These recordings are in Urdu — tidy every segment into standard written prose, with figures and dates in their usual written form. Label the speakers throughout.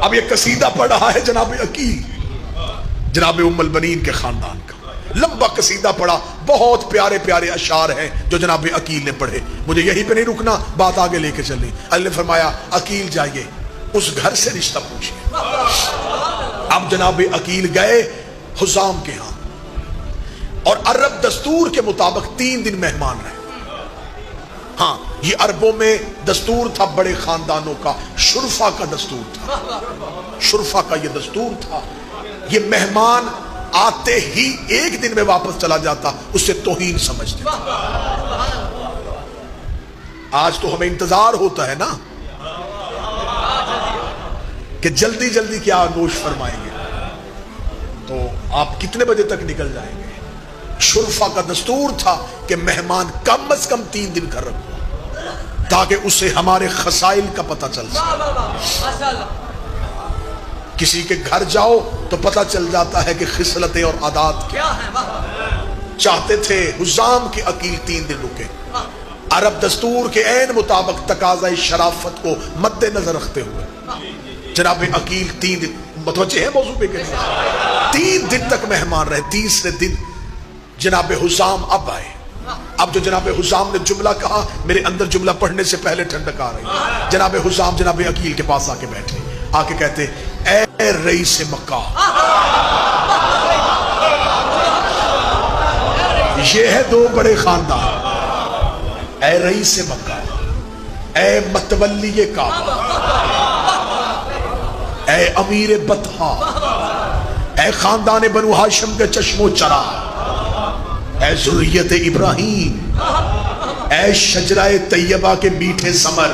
Speaker 1: اب یہ قصیدہ پڑھ رہا ہے جناب عقیل، جناب ام البنین کے خاندان کا لمبا قصیدہ پڑھا، بہت پیارے پیارے اشعار ہیں جو جناب عقیل نے پڑھے. مجھے یہیں پہ نہیں رکنا، بات آگے لے کے چلنی. اللہ نے فرمایا عقیل جائیے اس گھر سے رشتہ پوچھیے. اب جناب عقیل گئے حزام کے ہاں، اور عرب دستور کے مطابق 3 دن مہمان رہے. ہاں یہ عربوں میں دستور تھا بڑے خاندانوں کا، شرفا کا دستور تھا، شرفا کا یہ دستور تھا. یہ مہمان آتے ہی 1 دن میں واپس چلا جاتا، اس سے توہین سمجھتے تھے. آج تو ہمیں انتظار ہوتا ہے نا کہ جلدی جلدی کیا آغوش فرمائیں گے، تو آپ کتنے بجے تک نکل جائیں گے. شرفا کا دستور تھا کہ مہمان کم از کم 3 دن کر رکھو تاکہ اسے ہمارے خسائل کا پتہ چل سکے. کسی کے گھر جاؤ تو پتہ چل جاتا ہے کہ خصلتیں اور عادات کیا ہیں. چاہتے تھے حزام کے عقیل 3 دن رکے، عرب دستور کے عین مطابق تقاضۂ شرافت کو مد نظر رکھتے ہوئے جناب عقیل 3 دن متوجہ ہے موضوع پہ کہ 3 دن تک مہمان رہے. تیسرے دن جناب حزام اب آئے. اب جو جناب حزام نے جملہ کہا، میرے اندر جملہ پڑھنے سے پہلے ٹھنڈک آ رہی. جناب حزام جناب عقیل کے پاس آ کے بیٹھے، آ کے کہتے اے رئیس مکہ، یہ ہے 2 بڑے خاندان، اے رئیس مکہ، اے متولی کعبہ، اے امیر بطحا، اے خاندان بنو ہاشم کے چشم و چراغ، اے ذریت ابراہیم، اے شجرہ طیبہ کے میٹھے ثمر،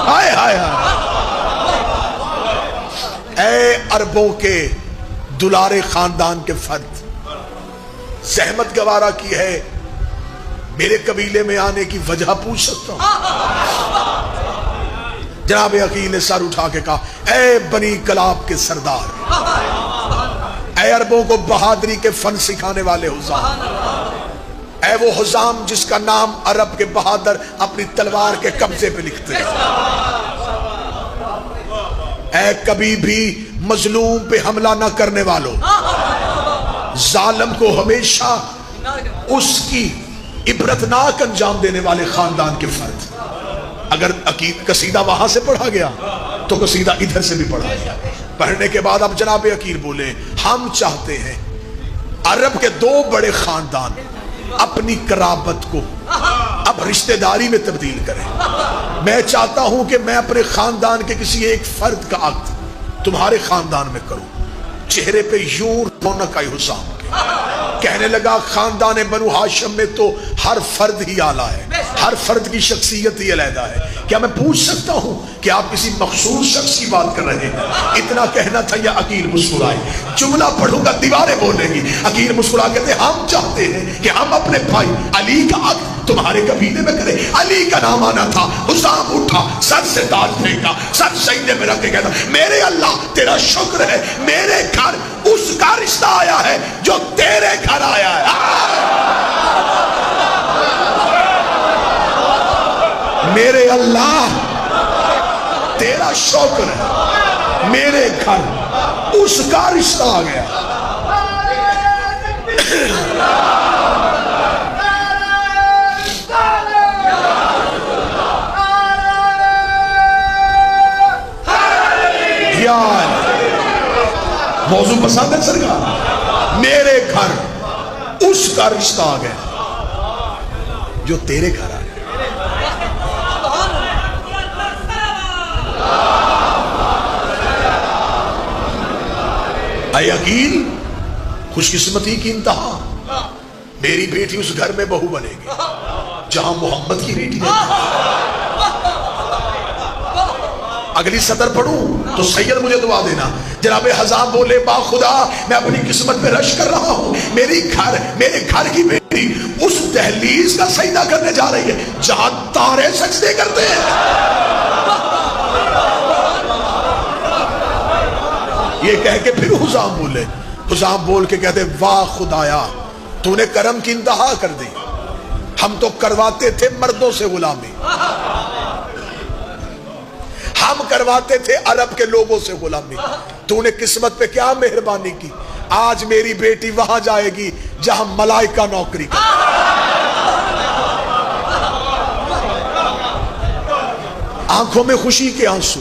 Speaker 1: ہائے ہائے ہائے، اے عربوں کے دلارے خاندان کے فرد، زحمت گوارا کی ہے، میرے قبیلے میں آنے کی وجہ پوچھ سکتا ہوں. جناب عقیل نے سر اٹھا کے کہا اے بنی کلاب کے سردار، اے عربوں کو بہادری کے فن سکھانے والے حزام، اے وہ حزام جس کا نام عرب کے بہادر اپنی تلوار کے قبضے پہ لکھتے ہیں، اے کبھی بھی مظلوم پہ حملہ نہ کرنے والوں، ظالم کو ہمیشہ اس کی عبرتناک انجام دینے والے خاندان کے فرد. اگر قصیدہ وہاں سے پڑھا گیا تو قصیدہ ادھر سے بھی پڑھا گیا. پڑھنے کے بعد اب جناب عقیل بولے ہم چاہتے ہیں عرب کے 2 بڑے خاندان اپنی قرابت کو اب رشتہ داری میں تبدیل کریں. میں چاہتا ہوں کہ میں اپنے خاندان کے کسی ایک فرد کا عقد تمہارے خاندان میں کروں. چہرے پہ یوں رونق آئی حسام کے. کہنے لگا خاندان بنو ہاشم میں تو ہر فرد ہی اعلیٰ ہے، ہر فرد کی شخصیت ہی علیحدہ ہے. کیا میں پوچھ سکتا ہوں کہ آپ کسی مخصوص شخص کی بات کر رہے ہیں؟ اتنا کہنا تھا یا عقیل مسکرائے. جملہ پڑھوں گا دیواریں بولیں گی. عقیل مسکرا کہتے ہم چاہتے ہیں کہ ہم اپنے بھائی علی کا عقد تمہارے قبیلے میں کریں. علی کا نام آنا تھا. حسام اٹھا، سر سے تاج پھینکا، سر سجدے میں رکھ کے کہتا میرے اللہ تیرا شکر ہے، میرے گھر اس کا رشتہ آیا ہے جو تیرے گھر آیا ہے. میرے اللہ تیرا شکر ہے، میرے گھر اس کا رشتہ آ گیا. موضوع پسند ہے سرکار؟ میرے گھر اس کا رشتہ آ گیا جو تیرے گھر آ گیا. اے عقیل، خوش قسمتی کی انتہا، میری بیٹی اس گھر میں بہو بنے گی جہاں محمد کی بیٹی ہے. اگلی سطر پڑھوں تو سید مجھے دعا دینا. جناب حزام بولے با خدا میں اپنی قسمت پہ رش کر رہا ہوں، میرے گھر کی بیٹی اس دہلیز کا سجدہ کرنے جا رہی ہے جہاں تارے سجدے کرتے ہیں. یہ کہہ کے پھر حزام بول کے کہتے واہ خدایا تو نے کرم کی انتہا کر دی. ہم تو کرواتے تھے مردوں سے غلامی، ہم کرواتے تھے عرب کے لوگوں سے غلامی. تو نے قسمت پہ کیا مہربانی کی, آج میری بیٹی وہاں جائے گی جہاں ملائکہ نوکری کرتے. آنکھوں میں خوشی کے آنسو,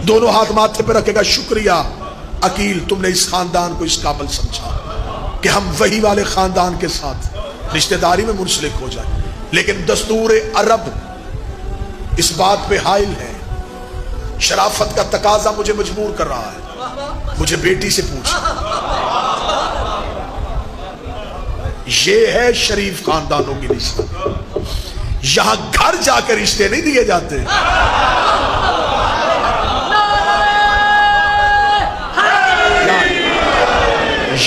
Speaker 1: دونوں ہاتھ ماتھے پہ رکھے گا, شکریہ عقیل تم نے اس خاندان کو اس قابل سمجھا کہ ہم وہی والے خاندان کے ساتھ رشتہ داری میں منسلک ہو جائیں. لیکن دستور عرب اس بات پہ حائل ہے, شرافت کا تقاضا مجھے مجبور کر رہا ہے, مجھے بیٹی سے پوچھ. یہ ہے شریف خاندانوں کی نشانی. یہاں گھر جا کے رشتے نہیں دیے جاتے,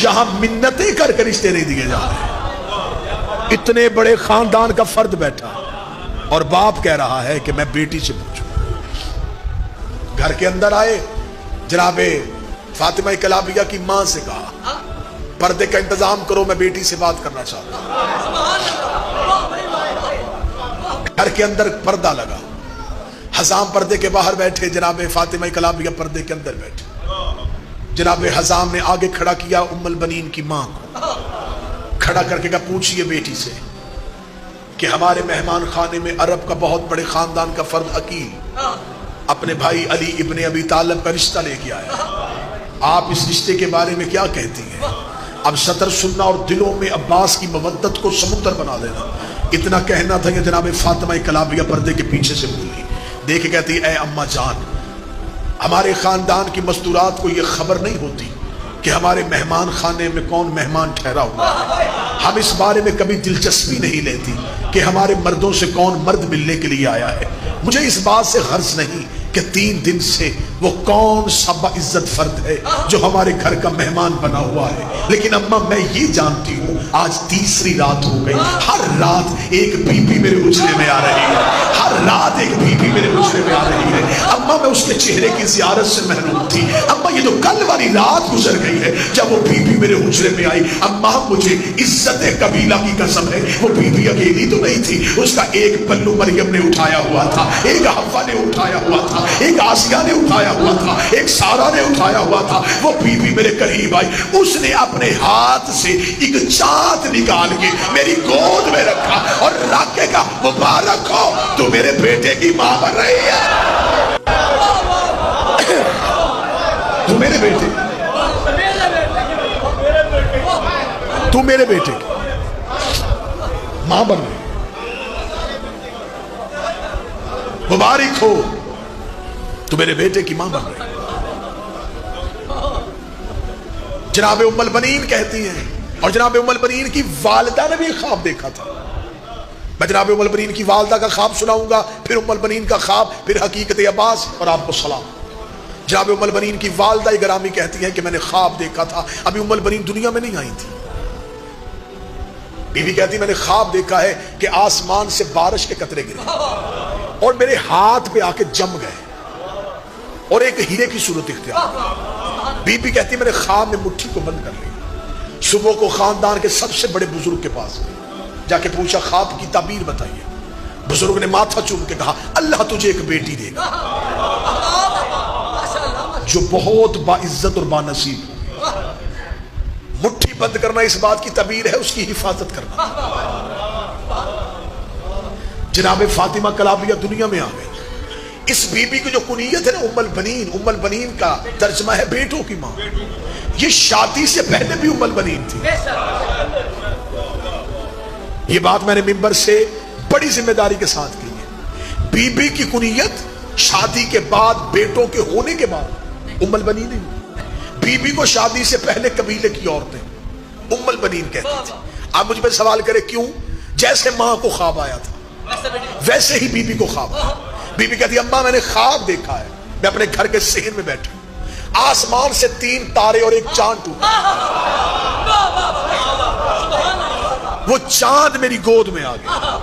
Speaker 1: یہاں منتیں کر کے رشتے نہیں دیے جاتے. اتنے بڑے خاندان کا فرد بیٹھا اور باپ کہہ رہا ہے کہ میں بیٹی سے پوچھوں. گھر کے اندر آئے, جناب فاطمہ کلابیہ کی ماں سے کہا پردے کا انتظام کرو, میں بیٹی سے بات کرنا چاہتا ہوں. گھر کے اندر پردہ لگا, حزام پردے کے باہر بیٹھے, جناب فاطمہ کلابیہ پردے کے اندر بیٹھے. جناب حزام نے آگے کھڑا کیا ام البنین کی ماں کو, کھڑا کر کے کہا پوچھئے بیٹی سے کہ ہمارے مہمان خانے میں عرب کا بہت بڑے خاندان کا فرد عقیل اپنے بھائی علی ابن ابی طالب کا رشتہ لے کے آیا ہے, آپ اس رشتے کے بارے میں کیا کہتی ہیں؟ اب سطر سننا اور دلوں میں عباس کی مودت کو سمندر بنا دینا. اتنا کہنا تھا کہ جناب فاطمہ کلابیہ پردے کے پیچھے سے بولی, دیکھ کہتی اے اماں جان, ہمارے خاندان کی مستورات کو یہ خبر نہیں ہوتی کہ ہمارے مہمان خانے میں کون مہمان ٹھہرا ہوا ہے. ہم اس بارے میں کبھی دلچسپی نہیں لیتی کہ ہمارے مردوں سے کون مرد ملنے کے لیے آیا ہے. مجھے اس بات سے غرض نہیں کہ 3 دن سے وہ کون سا باعزت فرد ہے جو ہمارے گھر کا مہمان بنا ہوا ہے. لیکن اماں میں یہ جانتی ہوں آج تیسری رات ہو گئی, ہر رات ایک بی بی میرے حجرے میں آ رہی ہے, ہر رات ایک بی بی میرے حجرے میں آ رہی ہے. اماں میں اس کے چہرے کی زیارت سے محروم تھی. اماں یہ تو کل والی رات گزر گئی ہے جب وہ بی بی میرے حجرے میں آئی. اماں مجھے عزت قبیلہ کی قسم ہے, وہ بی بی اکیلی تو نہیں تھی, اس کا ایک پلو مریم نے اٹھایا ہوا تھا, ایک حوا نے اٹھایا ہوا تھا, ایک آسیہ نے اٹھایا ہوا تھا, ایک سارا نے اٹھایا ہوا تھا. وہ بی بی میرے قریب آئی, اس نے اپنے ہاتھ سے ایک چاند نکال کے میری گود میں رکھا اور رکھ کے کہا مبارک ہو تو میرے بیٹے کی ماں بن رہی ہے. تو میرے بیٹے, تو میرے بیٹے کی ماں بن رہی, مبارک ہو تو میرے بیٹے کی ماں بن رہی. جناب ام البنین کہتی ہیں, اور جناب ام البنین کی والدہ نے بھی خواب دیکھا تھا. میں جناب ام البنین کی والدہ کا خواب سناؤں گا, پھر ام البنین کا خواب, پھر حقیقت عباس, اور آپ کو سلام. جناب ام البنین کی والدہ گرامی کہتی ہیں کہ میں نے خواب دیکھا تھا, ابھی ام البنین دنیا میں نہیں آئی تھی. بی بی کہتی میں نے خواب دیکھا ہے کہ آسمان سے بارش کے قطرے گرے اور میرے ہاتھ پہ آ کے جم گئے اور ایک ہیرے کی صورت اختیار. بی بی کہتی میں نے خواب میں مٹھی کو بند کر لی. صبح کو خاندان کے سب سے بڑے بزرگ کے پاس جا کے پوچھا خواب کی تعبیر بتائیے. بزرگ نے ماتھا چوم کے کہا اللہ تجھے ایک بیٹی دے گا جو بہت باعزت اور بانصیب. مٹھی بند کرنا اس بات کی تعبیر ہے اس کی حفاظت کرنا. جناب فاطمہ کلابیہ دنیا میں آ گئی. اس بی بی کی جو کنیت ہے نا ام البنین, ام البنین کا ترجمہ ہے بیٹوں کی ماں. یہ شادی سے پہلے بھی ام البنین تھی. یہ بات میں نے ممبر سے بڑی ذمہ داری کے ساتھ کی ہے. بی بی کی کنیت شادی کے بعد بیٹوں کے ہونے کے بعد ام البنین نہیں. بی بی کو شادی سے پہلے قبیلے کی عورتیں ام البنین کہتی تھی. آپ مجھ پہ سوال کرے کیوں؟ جیسے ماں کو خواب آیا تھا ویسے ہی بی بی کو خواب آیا. بی بی کہتی اماں میں نے خواب دیکھا ہے, میں اپنے گھر کے صحن میں بیٹھا, آسمان سے 3 تارے اور ایک چاند ٹوٹا, وہ چاند میری گود میں آ گیا,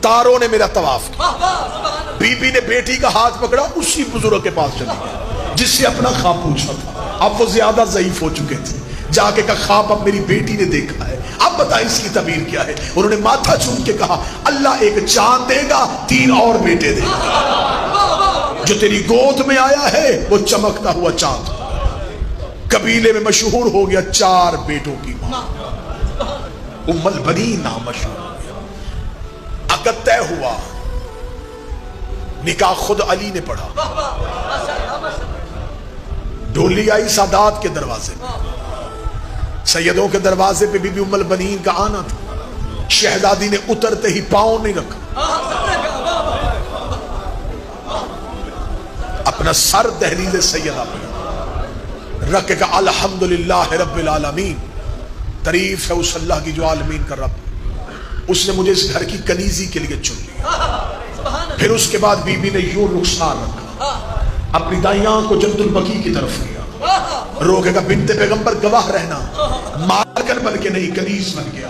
Speaker 1: تاروں نے میرا طواف کیا. بی بی نے بیٹی کا ہاتھ پکڑا, اسی بزرگ کے پاس چلی گئی جس سے اپنا خواب پوچھا تھا. اب وہ زیادہ ضعیف ہو چکے تھے. جا کے کہا خواب اب میری بیٹی نے دیکھا ہے, اب بتائیں اس کی تعبیر کیا ہے. انہوں نے ماتھا چوم کے کہا اللہ ایک چاند دے گا, 3 اور بیٹے دے گا. جو تیری گود میں آیا ہے وہ چمکتا ہوا چاند، قبیلے میں مشہور ہو گیا 4 بیٹوں کی ماں، ام البنین نام مشہور ہو گیا۔ عقد طے ہوا، نکاح خود علی نے پڑھا، ڈولی آئی سادات کے دروازے پہ، سیدوں کے دروازے پہ بی بی ام البنین کا آنا تھا، شہزادی نے اترتے ہی پاؤں نہیں رکھا، اپنا سر دہلیز سیدہ پہ رکھ کے کہا الحمدللہ رب العالمین، تعریف ہے اس اللہ کی جو عالمین کا رب، اس نے مجھے اس گھر کی کنیزی کے لیے چن لیا۔ پھر اس کے بعد بی بی نے یوں رخسار رکھا، اپنی دائیں آنکھ کو جنت البقیع کی طرف کیا، رو کے کہا بنت پیغمبر گواہ رہنا، مالکن بن کے نہیں کنیز بن گیا۔